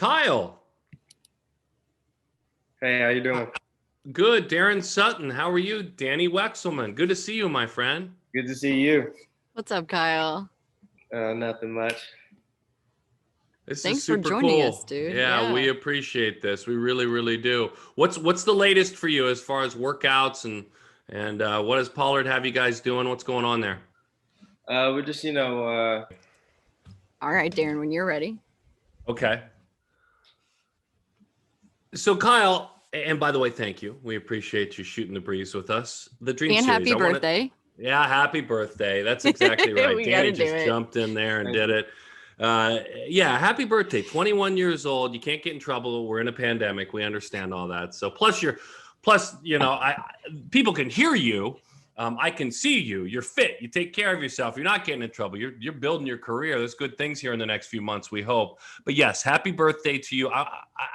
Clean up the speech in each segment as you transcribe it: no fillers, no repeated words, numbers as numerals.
Kyle. Hey, how you doing? Good. Darren Sutton. How are you? Danny Wexelman. Good to see you, my friend. Good to see you. What's up, Kyle? Nothing much. This is Thanks for super joining us, cool. dude. Yeah, we appreciate this. We really, really do. What's the latest for you as far as workouts and what does Pollard have you guys doing? What's going on there? We're just, All right, Darren, when you're ready. Okay. So Kyle, and by the way, thank you. We appreciate you shooting the breeze with us. The Dream And Series. happy birthday. Yeah, happy birthday. That's exactly right. We Danny gotta do just it. jumped in there and did it. Yeah, happy birthday. 21 years old. You can't get in trouble. We're in a pandemic. We understand all that. So plus, people can hear you. I can see you. You're fit. You take care of yourself. You're not getting in trouble. You're building your career. There's good things here in the next few months, we hope. But yes, happy birthday to you.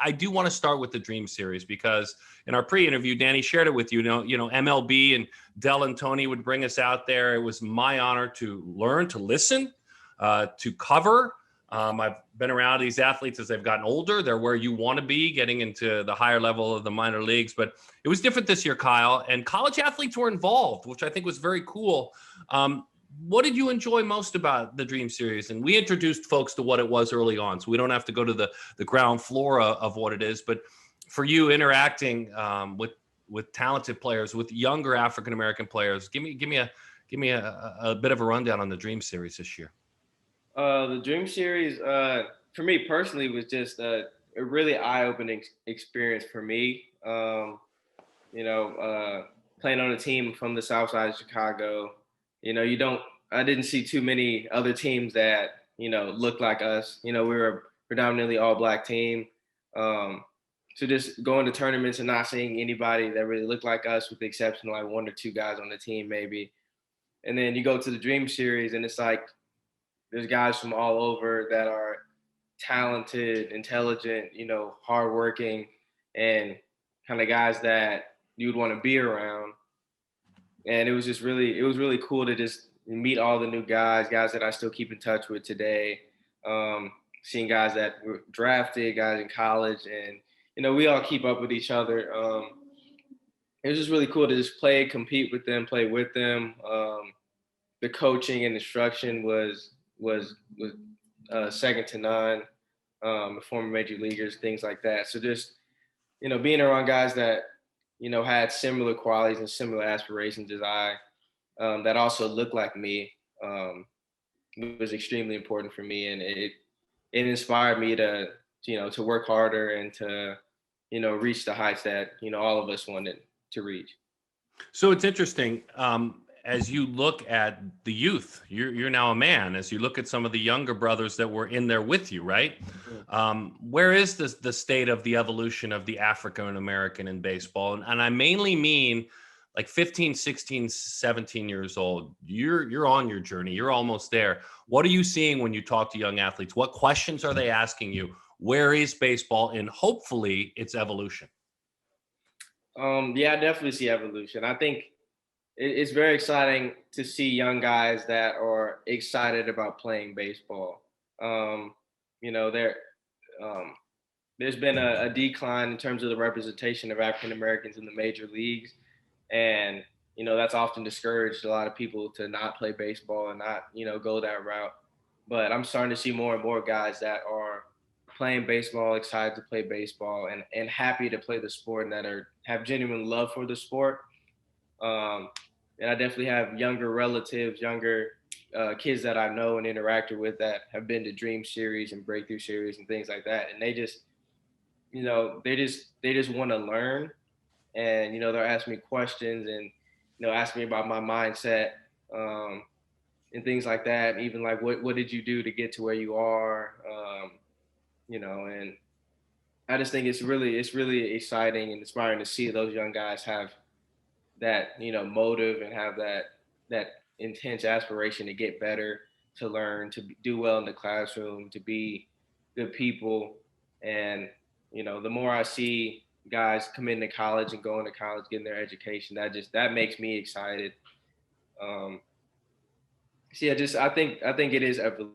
I do want to start with the Dream Series because in our pre-interview, Danny shared it with you. You know, MLB and Dell and Tony would bring us out there. It was my honor to learn, to listen, to cover. I've been around these athletes as they've gotten older. They're where you want to be, getting into the higher level of the minor leagues. But it was different this year, Kyle, and college athletes were involved, which I think was very cool. What did you enjoy most about the Dream Series? And we introduced folks to what it was early on, so we don't have to go to the ground floor of what it is. But for you interacting with talented players, with younger African-American players, give me a bit of a rundown on the Dream Series this year. The Dream Series, for me personally, was just a really eye-opening experience for me. Playing on a team from the South Side of Chicago, I didn't see too many other teams that, looked like us. We were a predominantly all-black team. So just going to tournaments and not seeing anybody that really looked like us, with the exception of like one or two guys on the team, maybe. And then you go to the Dream Series, and it's like, there's guys from all over that are talented, intelligent, hardworking, and kind of guys that you would want to be around. And it was really cool to just meet all the new guys that I still keep in touch with today. Seeing guys that were drafted, guys in college, and we all keep up with each other. It was just really cool to just compete with them, play with them. The coaching and instruction was second to none. Former major leaguers, things like that. So just being around guys that had similar qualities and similar aspirations as I, that also looked like me, was extremely important for me, and it inspired me to work harder and to reach the heights that all of us wanted to reach. So it's interesting. As you look at the youth, you're now a man. As you look at some of the younger brothers that were in there with you, right? Where is the state of the evolution of the African American in baseball? And I mainly mean like 15, 16, 17 years old. You're on your journey. You're almost there. What are you seeing when you talk to young athletes? What questions are they asking you? Where is baseball in hopefully its evolution? Yeah, I definitely see evolution. I think it's very exciting to see young guys that are excited about playing baseball. There's been a decline in terms of the representation of African Americans in the major leagues, and that's often discouraged a lot of people to not play baseball and not go that route. But I'm starting to see more and more guys that are playing baseball, excited to play baseball, and happy to play the sport, and that have genuine love for the sport. And I definitely have younger relatives, younger kids that I know and interacted with that have been to Dream Series and Breakthrough Series and things like that. And they just, they just want to learn, and they're asking me questions and asking me about my mindset, and things like that. Even like, what did you do to get to where you are? And I just think it's really exciting and inspiring to see those young guys have that motive and have that intense aspiration to get better, to learn, to do well in the classroom, to be good people. And the more I see guys come into college and going to college, getting their education, that makes me excited. So yeah, I think it is evolution.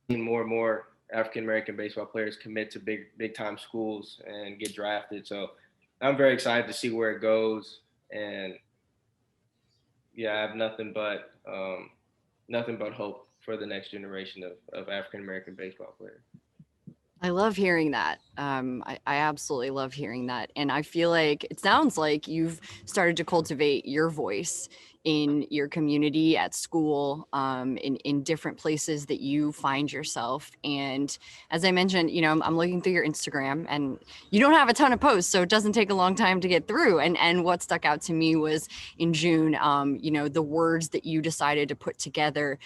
More and more African American baseball players commit to big time schools and get drafted. So I'm very excited to see where it goes. And yeah, I have nothing but hope for the next generation of African American baseball players. I love hearing that. I absolutely love hearing that. And I feel like it sounds like you've started to cultivate your voice in your community, at school, in different places that you find yourself. And as I mentioned, I'm looking through your Instagram, and you don't have a ton of posts, so it doesn't take a long time to get through. And what stuck out to me was in June, the words that you decided to put together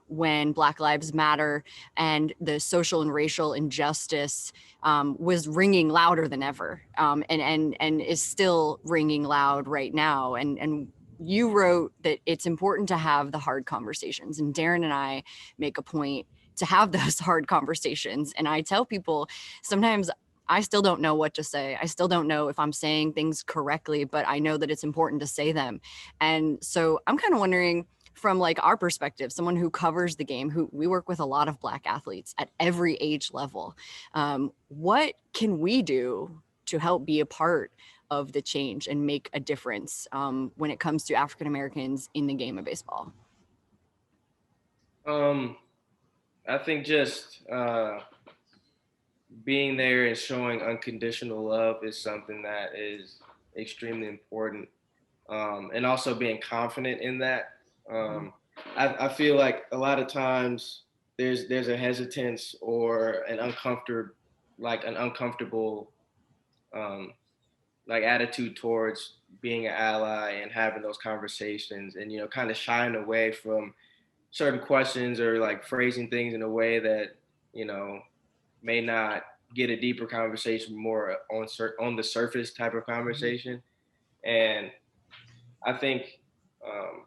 when Black Lives Matter and the social and racial injustice was ringing louder than ever, and is still ringing loud right now. And you wrote that it's important to have the hard conversations, and Darren and I make a point to have those hard conversations. And I tell people sometimes I still don't know what to say. I still don't know if I'm saying things correctly, but I know that it's important to say them. And so I'm kind of wondering, from like our perspective, someone who covers the game, who we work with a lot of Black athletes at every age level, what can we do to help be a part of the change and make a difference when it comes to African Americans in the game of baseball? I think just being there and showing unconditional love is something that is extremely important, and also being confident in that. I feel like a lot of times there's a hesitance or an uncomfortable um, like attitude towards being an ally and having those conversations, and kind of shying away from certain questions or like phrasing things in a way that you know may not get a deeper conversation, more on the surface type of conversation. And I think um,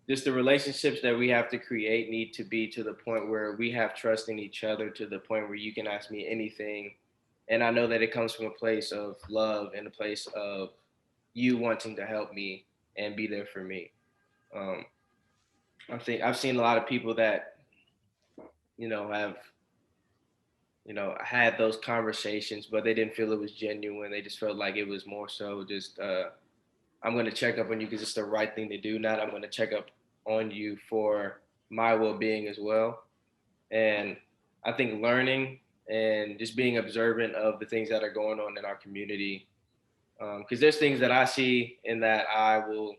just the relationships that we have to create need to be to the point where we have trust in each other, to the point where you can ask me anything, and I know that it comes from a place of love and a place of you wanting to help me and be there for me. um, I think I've seen a lot of people that have had those conversations, but they didn't feel it was genuine. They just felt like it was more so just I'm going to check up on you because it's the right thing to do. Not I'm going to check up on you for my well-being as well. And I think learning and just being observant of the things that are going on in our community, because there's things that I see and that I will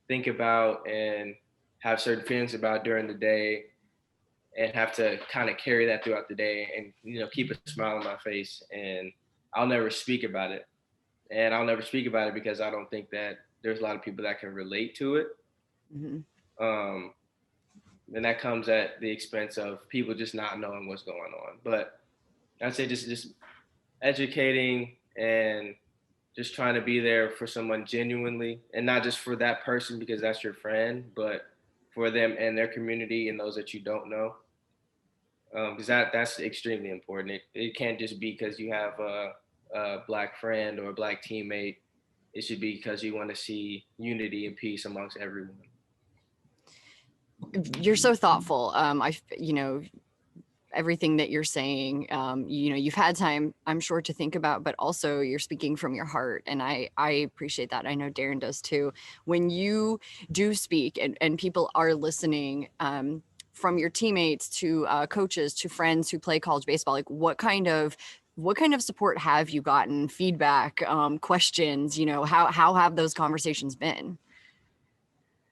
think about and have certain feelings about during the day, and have to kind of carry that throughout the day, and keep a smile on my face. And I'll never speak about it, and I'll never speak about it because I don't think that there's a lot of people that can relate to it. Mm-hmm. um, and that comes at the expense of people just not knowing what's going on. But I'd say just educating and just trying to be there for someone genuinely, and not just for that person because that's your friend, but for them and their community and those that you don't know. Because that's extremely important. It can't just be because you have a black friend or a black teammate. It should be because you want to see unity and peace amongst everyone. You're so thoughtful. Everything that you're saying, you've had time, I'm sure, to think about, but also you're speaking from your heart. And I appreciate that. I know Darren does too. When you do speak and people are listening, from your teammates to coaches to friends who play college baseball, like what kind of support have you gotten? Feedback, questions, how have those conversations been?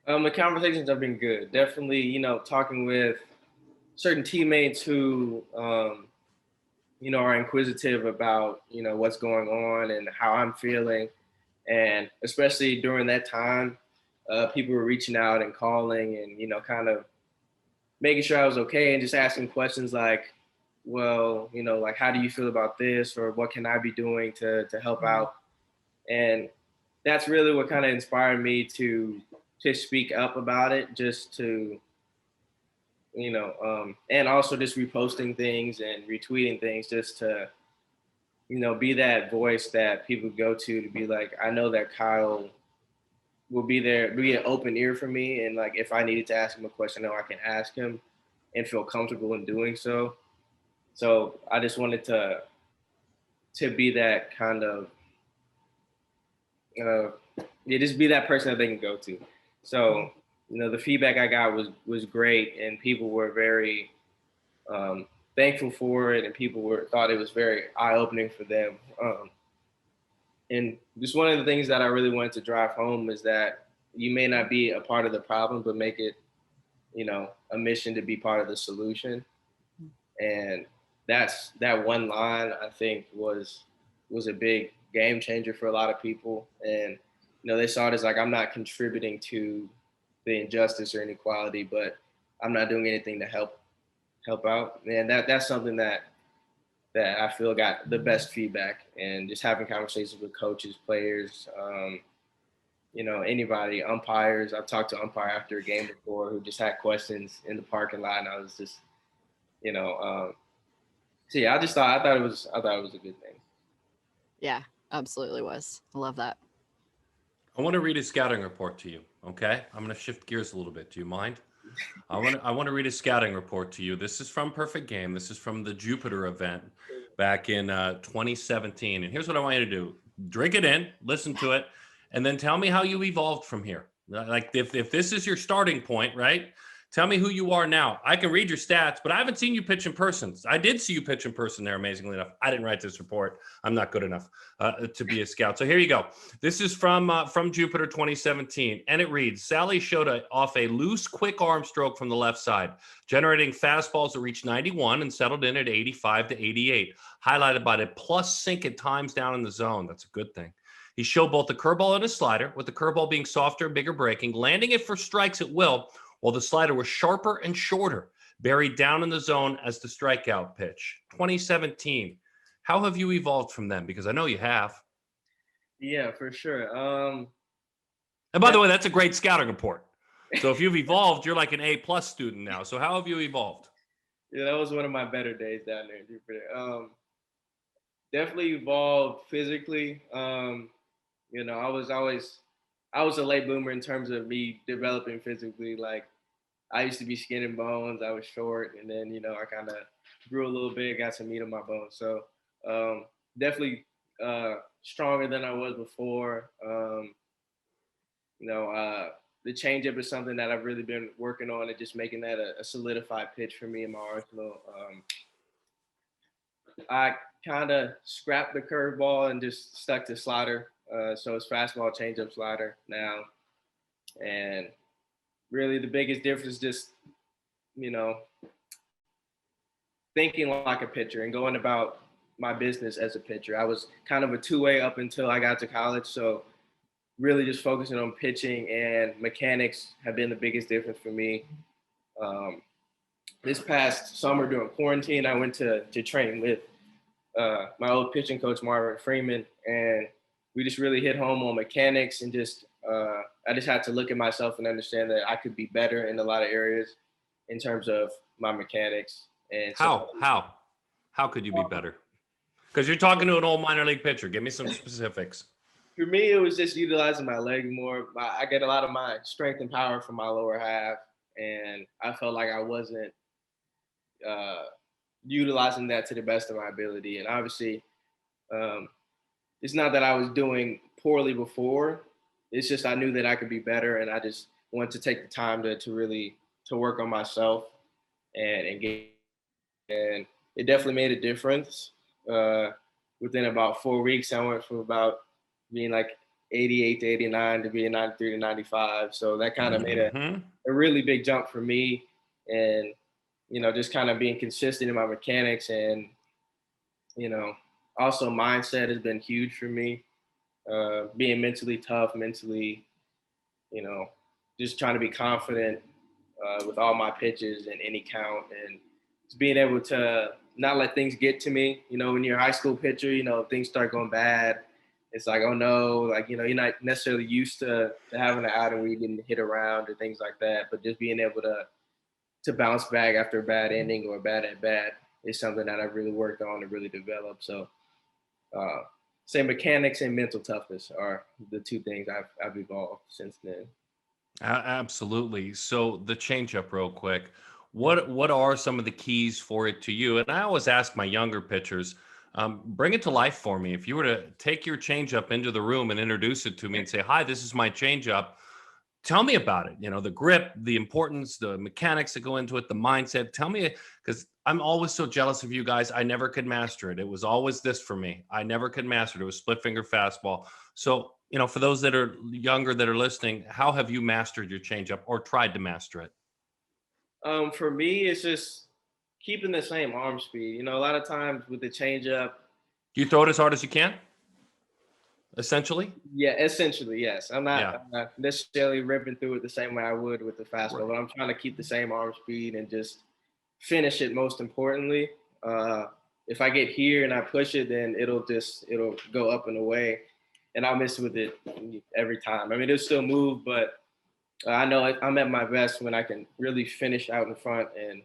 The conversations have been good. Definitely, talking with certain teammates who, are inquisitive about, what's going on and how I'm feeling. And especially during that time, people were reaching out and calling and, kind of making sure I was okay, and just asking questions like, well, like, how do you feel about this? Or what can I be doing to help out? And that's really what kind of inspired me to speak up about it, just to, and also just reposting things and retweeting things just to, be that voice that people go to be like, I know that Kyle will be there, be an open ear for me. And like, if I needed to ask him a question, I know I can ask him and feel comfortable in doing so. So I just wanted to be that kind of just be that person that they can go to. So the feedback I got was great, and people were very thankful for it, and people thought it was very eye opening for them. And just one of the things that I really wanted to drive home is that you may not be a part of the problem, but make it a mission to be part of the solution. And that one line I think was a big game changer for a lot of people. And they saw it as like, I'm not contributing to the injustice or inequality, but I'm not doing anything to help out. And that's something that I feel got the best feedback. And just having conversations with coaches, players, anybody, umpires. I've talked to umpire after a game before who just had questions in the parking lot, and I was just, so yeah, I thought it was a good thing. Yeah, absolutely was. I love that. I want to read a scouting report to you. Okay, I'm going to shift gears a little bit. Do you mind? I want to read a scouting report to you. This is from Perfect Game. This is from the Jupiter event back in 2017. And here's what I want you to do: drink it in, listen to it, and then tell me how you evolved from here. Like if this is your starting point, right? Tell me who you are now. I can read your stats, but I haven't seen you pitch in person. I did see you pitch in person there, amazingly enough. I didn't write this report. I'm not good enough to be a scout. So here you go. This is from Jupiter 2017, and it reads, Salley showed off a loose, quick arm stroke from the left side, generating fastballs that reached 91 and settled in at 85 to 88, highlighted by the plus sink at times down in the zone. That's a good thing. He showed both the curveball and a slider, with the curveball being softer, bigger breaking, landing it for strikes at will, while the slider was sharper and shorter, buried down in the zone as the strikeout pitch. 2017. How have you evolved from then? Because I know you have. Yeah, for sure. And by the way, that's a great scouting report. So if you've evolved, you're like an A+ student now. So how have you evolved? Yeah, that was one of my better days down there in Jupiter. Definitely evolved physically. I was a late bloomer in terms of me developing physically. Like, I used to be skin and bones. I was short, and then I kind of grew a little bit, got some meat on my bones. So definitely stronger than I was before. The changeup is something that I've really been working on, and just making that a solidified pitch for me in my arsenal. I kind of scrapped the curveball and just stuck to slider. So it's fastball, changeup, slider now, and really the biggest difference is just thinking like a pitcher and going about my business as a pitcher. I was kind of a two-way up until I got to college, so really just focusing on pitching and mechanics have been the biggest difference for me. This past summer during quarantine, I went to train with my old pitching coach, Marvin Freeman, and we just really hit home on mechanics, and just I just had to look at myself and understand that I could be better in a lot of areas in terms of my mechanics. And how could you be better? Because you're talking to an old minor league pitcher. Give me some specifics. For me, it was just utilizing my leg more. I get a lot of my strength and power from my lower half, and I felt like I wasn't utilizing that to the best of my ability. And obviously, it's not that I was doing poorly before. It's just I knew that I could be better, and I just wanted to take the time to really work on myself and get. And it definitely made a difference. Within about 4 weeks, I went from about being like 88 to 89 to being 93 to 95. So that kind of made a really big jump for me. And, just kind of being consistent in my mechanics, and, also mindset has been huge for me. Being mentally tough, just trying to be confident with all my pitches and any count, and just being able to not let things get to me. When you're a high school pitcher, things start going bad. It's like, oh no, like, you're not necessarily used to having an outing where you're getting hit around or things like that. But just being able to bounce back after a bad inning or a bad at bat is something that I've really worked on and really developed. So, say mechanics and mental toughness are the two things I've evolved since then. Absolutely. So the changeup, real quick. What are some of the keys for it to you? And I always ask my younger pitchers, bring it to life for me. If you were to take your changeup into the room and introduce it to me and say, "Hi, this is my changeup. Tell me about it." You know, the grip, the importance, the mechanics that go into it, the mindset. Tell me, because I'm always so jealous of you guys. I never could master it. It was always this for me. I never could master it. It was split finger fastball. So, you know, for those that are younger that are listening, how have you mastered your changeup or tried to master it? For me, it's just keeping the same arm speed. You know, a lot of times with the changeup, Do you throw it as hard as you can, essentially? yeah, essentially, yes. Yeah. I'm not necessarily ripping through it the same way I would with the fastball, Right. but I'm trying to keep the same arm speed and just finish it most importantly. Uh, if I get here and I push it, then it'll go up and away, and I'll miss with it every time. I mean, it'll still move, but I know I'm at my best when I can really finish out in front and,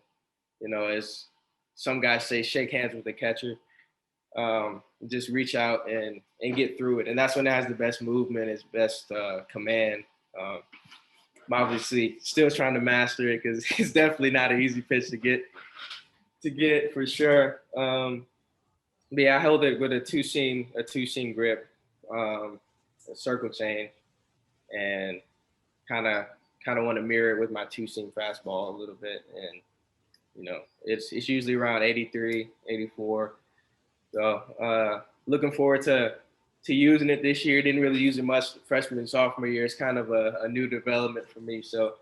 you know, as some guys say, shake hands with the catcher. Just reach out and get through it, and that's when it has the best movement, its best command. Um, I'm obviously still trying to master it because it's definitely not an easy pitch to get for sure. But yeah, I held it with a two seam grip, a circle change, and kind of kind of want to mirror it with my two seam fastball a little bit, and you know it's usually around 83, 84. So looking forward to using it this year. Didn't really use it much freshman and sophomore year. It's kind of a new development for me. So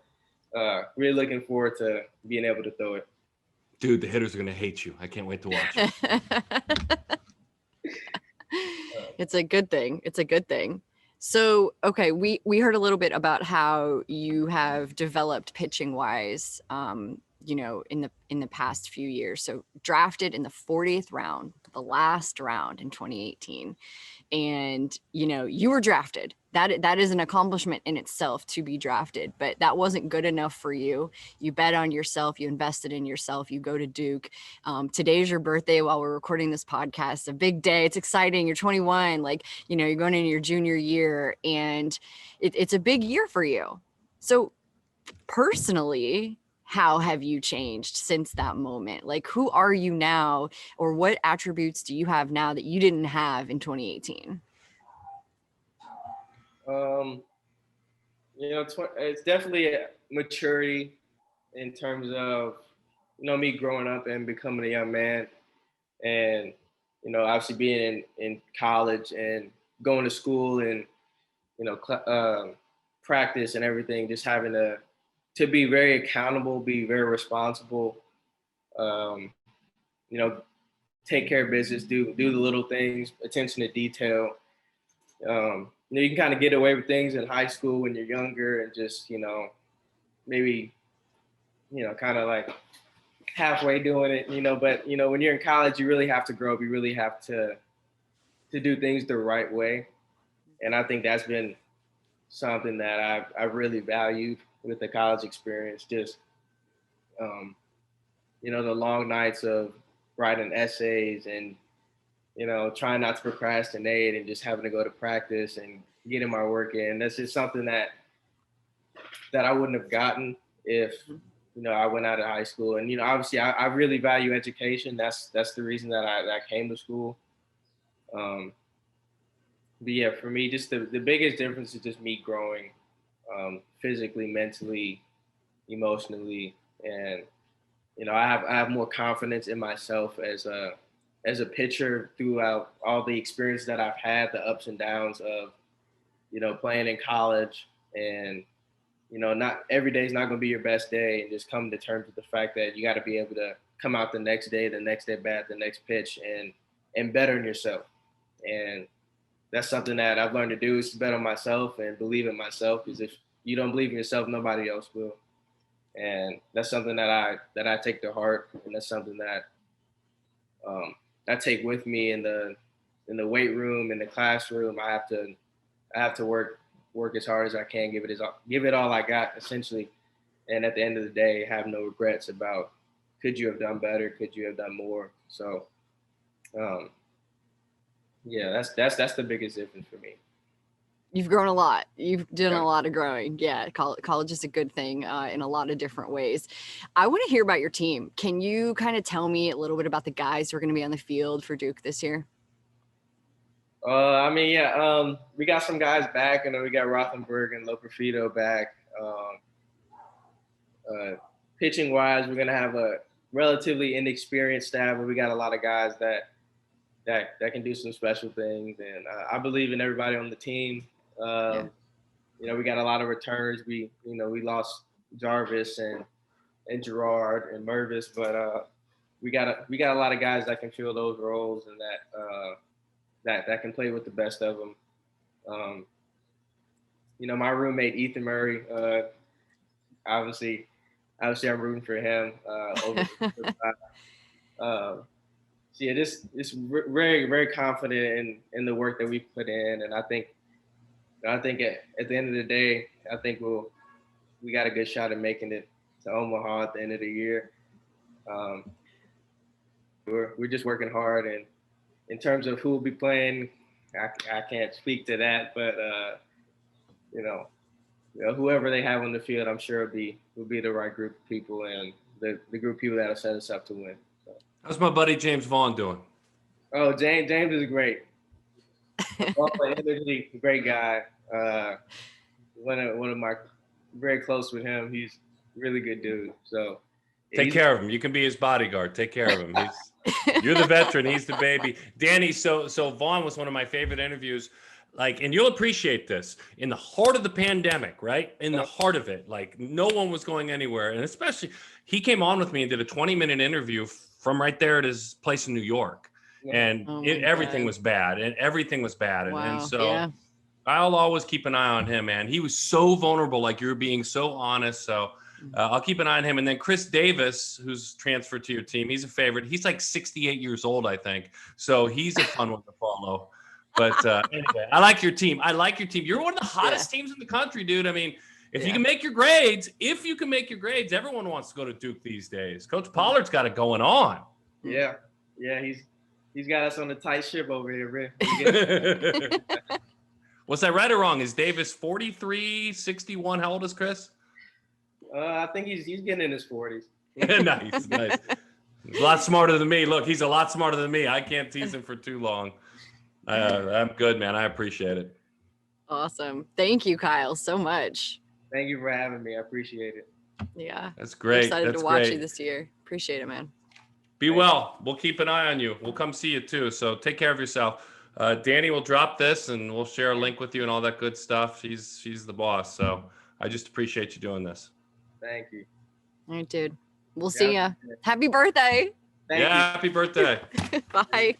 really looking forward to being able to throw it. Dude, the hitters are going to hate you. I can't wait to watch it. It's a good thing. It's a good thing. So, okay, we heard a little bit about how you have developed pitching wise, you know, in the past few years. So, drafted in the 40th round, the last round in 2018, and you know, you were drafted. That is an accomplishment in itself to be drafted, but that wasn't good enough for you. You bet on yourself, you invested in yourself, you go to Duke. Today's your birthday while we're recording this podcast. A big day, it's exciting. You're 21, like, you know, you're going into your junior year, and it's a big year for you. So personally, how have you changed since that moment? Like, who are you now, or what attributes do you have now that you didn't have in 2018? Um, you know, it's definitely a maturity in terms of, you know, me growing up and becoming a young man, and you know, obviously being in college and going to school and you know practice and everything. Just having to be very accountable, be very responsible. Um, you know, take care of business, do the little things, attention to detail. You know, you can kind of get away with things in high school when you're younger and just, you know, maybe, you know, kind of like halfway doing it, you know, but you know, when you're in college, you really have to grow up. You really have to do things the right way. And I think that's been something that I've really valued with the college experience. Just um, you know, the long nights of writing essays and you know, trying not to procrastinate and just having to go to practice and getting my work in. That's just something that I wouldn't have gotten if you know I went out of high school. And you know, obviously, I really value education. That's the reason that I came to school. Um, but yeah, for me, just the biggest difference is just me growing physically, mentally, emotionally, and you know, I have more confidence in myself as a pitcher throughout all the experience that I've had, the ups and downs of you know playing in college, and you know, not every day is not going to be your best day, and just come to terms with the fact that you got to be able to come out the next day bat, the next pitch, and better in yourself. And that's something that I've learned to do is to bet on myself and believe in myself. Because if you don't believe in yourself, nobody else will. And that's something that I take to heart, and that's something that I take with me in the weight room, in the classroom. I have to work as hard as I can, give it all I got essentially, and at the end of the day, have no regrets about could you have done better, could you have done more. So um, yeah, that's the biggest difference for me. You've grown a lot. You've done Yeah. a lot of growing. Yeah, college is a good thing in a lot of different ways. I want to hear about your team. Can you kind of tell me a little bit about the guys who are going to be on the field for Duke this year? I mean, yeah, we got some guys back, and then we got Rothenberg and Loperfido back. Pitching wise, we're gonna have a relatively inexperienced staff, but we got a lot of guys that can do some special things, and I believe in everybody on the team. You know, we got a lot of returns. We lost Jarvis and Gerard and Mervis, but we got a lot of guys that can fill those roles and that can play with the best of them. You know, my roommate Ethan Murray, obviously I'm rooting for him over. So yeah, this very very confident in the work that we put in, and I think at the end of the day, I think we got a good shot at making it to Omaha at the end of the year. We're just working hard, and in terms of who will be playing, I can't speak to that, but you know, whoever they have on the field, I'm sure will be the right group of people and the group of people that'll set us up to win. So. How's my buddy James Vaughn doing? Oh, James is great. Energy, great guy. One of my very close with him. He's a really good dude. So take care of him. You can be his bodyguard. Take care of him. You're the veteran. He's the baby. Danny, so Vaughn was one of my favorite interviews. Like, and you'll appreciate this, in the heart of the pandemic, right? In the heart of it, like no one was going anywhere. And especially he came on with me and did a 20-minute interview from right there at his place in New York. And everything was bad. And everything was bad. Wow. And so I'll always keep an eye on him, man. He was so vulnerable. Like, you're being so honest. So I'll keep an eye on him. And then Chris Davis, who's transferred to your team, he's a favorite. He's like 68 years old, I think. So he's a fun one to follow. But anyway, I like your team. You're one of the hottest teams in the country, dude. I mean, if you can make your grades, everyone wants to go to Duke these days. Coach Pollard's got it going on. Yeah. He's got us on a tight ship over here, man. Was that right or wrong? Is Davis 43, 61? How old is Chris? I think he's getting in his 40s. Nice. He's a lot smarter than me. Look, he's a lot smarter than me. I can't tease him for too long. I'm good, man. I appreciate it. Awesome. Thank you, Kyle, so much. Thank you for having me. I appreciate it. Yeah. That's great. I'm excited to watch you this year. Appreciate it, man. Be well. We'll keep an eye on you. We'll come see you too. So take care of yourself. Danny will drop this and we'll share a link with you and all that good stuff. She's the boss. So I just appreciate you doing this. Thank you. All right, dude. We'll see ya. Happy birthday. Thank you. Happy birthday. Bye.